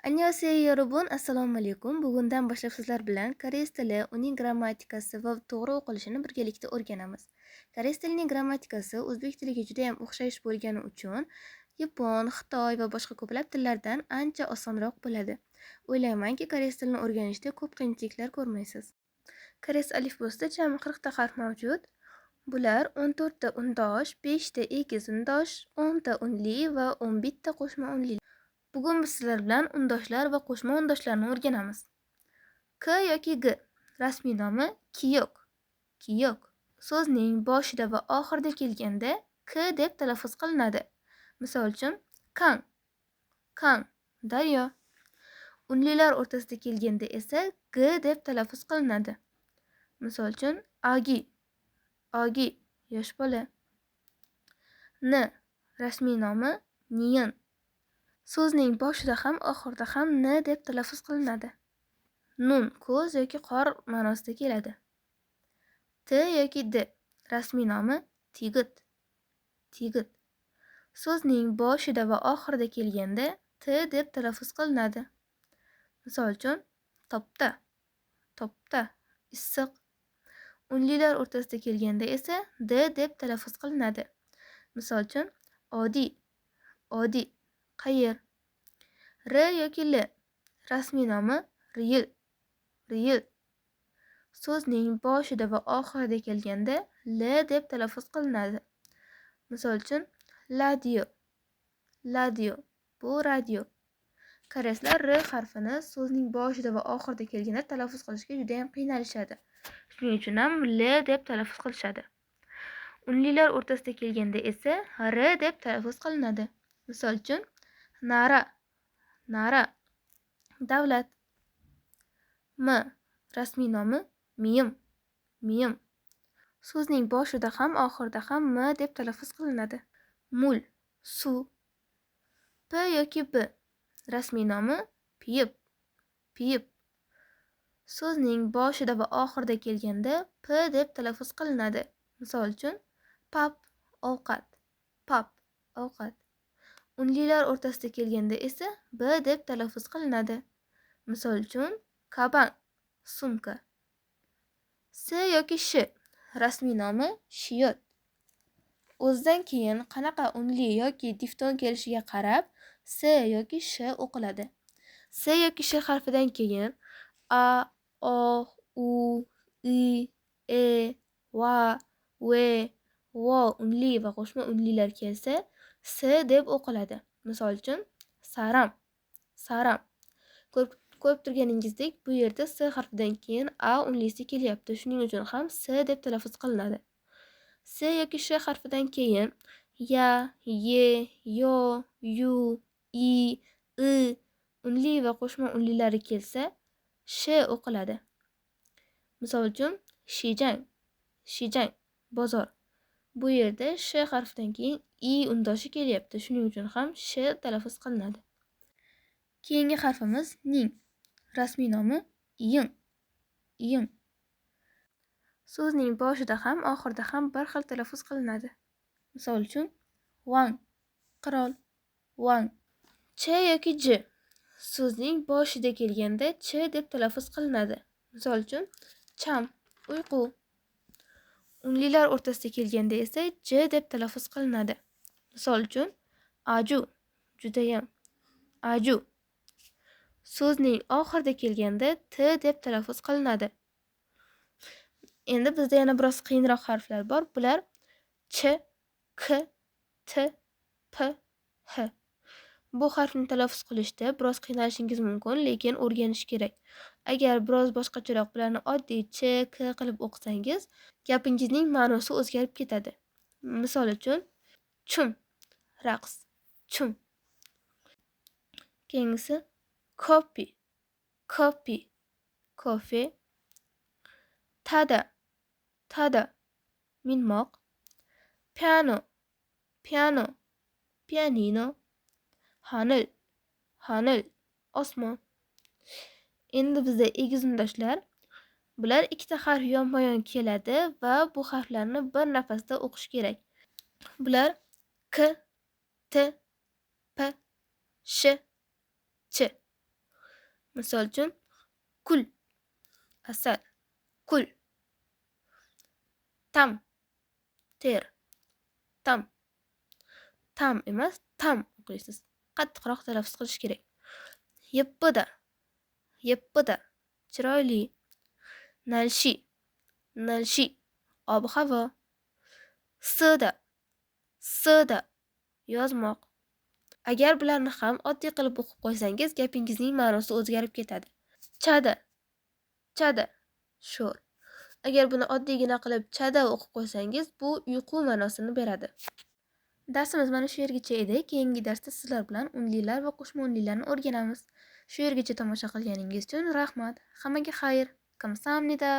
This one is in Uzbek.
Annyeonghaseyo yorubun, assalomu alaykum. Bugundan boshlab sizlar bilan koreys tili, uning grammatikasi va to'g'ri o'qilishini birgalikda o'rganamiz. Koreys tilining grammatikasi o'zbek tiliga juda ham o'xshash bo'lgani uchun yapon, xitoy va boshqa ko'plab tillardan ancha osonroq bo'ladi. O'ylaymanki, koreys tilini o'rganishda ko'p qiyinchiliklar ko'rmaysiz. Koreys alifbosida jami 40 ta harf mavjud. Bular 14 ta undosh, 5 ta egiz undosh, 10 ta unli va 11 ta qo'shma unli. Bugun biz sizlar bilan undoshlar va qo'shma undoshlarni o'rganamiz. K yoki G rasmiy nomi kiyok. Kiyok. So'zning boshida va oxirida kelganda K deb talaffuz qilinadi. Misol uchun Kang. Kang daryo. Unlilar o'rtasida kelganda esa G deb talaffuz qilinadi. Misol uchun Agi. Agi yosh bola. N rasmiy nomi Niyin. So'zning boshida ham oxirida ham n deb talaffuz qilinadi. Nun ko'z yoki qor ma'nosida keladi. T yoki D rasmiy nomi tigit. Tigit. So'zning boshida va oxirida kelganda T deb talaffuz qilinadi. Misol uchun topda. Topda issiq. Unlilar o'rtasida kelganda esa D deb talaffuz qilinadi. Misol uchun odiy. Odiy qayer. R yoki L rasmiy nomi riyil. Riyil. So'zning boshida va oxirida kelganda L deb talaffuz qilinadi. Misol uchun radio. Radio bu radio. Koreyslar R harfini so'zning boshida va oxirida kelganda talaffuz qilishga juda ham qiynalishadi. Shuning uchun ham L deb talaffuz qilishadi. Unlilar o'rtasida kelganda esa R deb talaffuz qilinadi. Misol uchun nara. Nara davlat. M rasmiy nomi miyim. Miyim. So'zning boshida ham oxirida ham M deb talaffuz qilinadi. Mul suv. P yoki B rasmiy nomi piyib. Piyib. So'zning boshida va oxirida kelganda P deb talaffuz qilinadi. Misol uchun pap ovqat. Pap ovqat. Unlilar o'rtasida kelganda esa B deb talaffuz qilinadi. Misol uchun kaban sumka. S yoki Sh rasmiy nomi shiyot. O'zidan keyin qanaqa unli yoki difton kelishiga qarab S yoki Sh o'qiladi. S yoki Sh harfidan keyin A, O, U, I, E, Va, V, Vo unli va qo'shma unlilar kelsa S deb o'qiladi. Misol uchun saram. Saram. Ko'rib turganingizdek, bu yerda S harfidan keyin A unlisi kelyapti. Shuning uchun ham S deb talaffuz qilinadi. S yoki Sh harfidan keyin ya, ye, yo, yu, i, unli va qo'shma unlilari kelsa Sh o'qiladi. Misol uchun Shijang. Shijang bozor. Bu yerda Sh harfidan keyin I undoshi kelyapti. Shuning uchun ham Sh talaffuz qilinadi. Keyingi harfimiz ning. Rasmiy nomi yin. Yin. So'zning boshida ham oxirida ham bir xil talaffuz qilinadi. Misol uchun Wang qirol. Wang. Ch yoki J so'zning boshida kelganda Ch deb talaffuz qilinadi. Misol uchun cham uyqu. Unlilar o'rtasida kelganda esa J deb talaffuz qilinadi. Misol uchun aju judayam. Aju. So'zning oxirida kelganda T deb talaffuz qilinadi. Endi bizda yana biroz qiyinroq harflar bor. Bular Ch, K, T, P, H. Bu harfni talaffuz qilishda biroz qiynalishingiz mumkin, lekin o'rganish kerak. Agar biroz boshqacharoq bularni oddiy Ch, K qilib o'qisangiz, gapingizning ma'nosi o'zgarib ketadi. Misol uchun chum raqs. Chum. Keyingisi copy. Copy kofe. Tada. Tada minmoq. Piano. Piano pianino. Hanil. Hanil osmon. Endi bizda egiz undoshlar. Bular ikkita harf yonma-yon keladi va bu harflarni bir nafasda o'qish kerak. Bular K, T, P, Sh, Ch. Misol uchun kul, asal, kul, tam, ter, tam. Tam emas, tam o'qiysiz. Qattiqroq talaffuz qilish kerak. Yeppida, yeppida, chiroyli. Nalshi, nalshi, ob-havo. Sida, sida, yozmoq. Agar bularni ham oddiy qilib o'qib qo'ysangiz, gapingizning ma'nosi o'zgarib ketadi. Chada, chada, sho'r. Agar buni oddiygina qilib chada o'qib qo'ysangiz, bu uyqu ma'nosini beradi. Darsimiz mana shu yergacha edi. Keyingi darsda sizlar bilan unlilar va qo'shma unlilarni o'rganamiz. Shu yergacha tomosha qilganingiz uchun rahmat. Hammaga xayr. Kamsahamnida.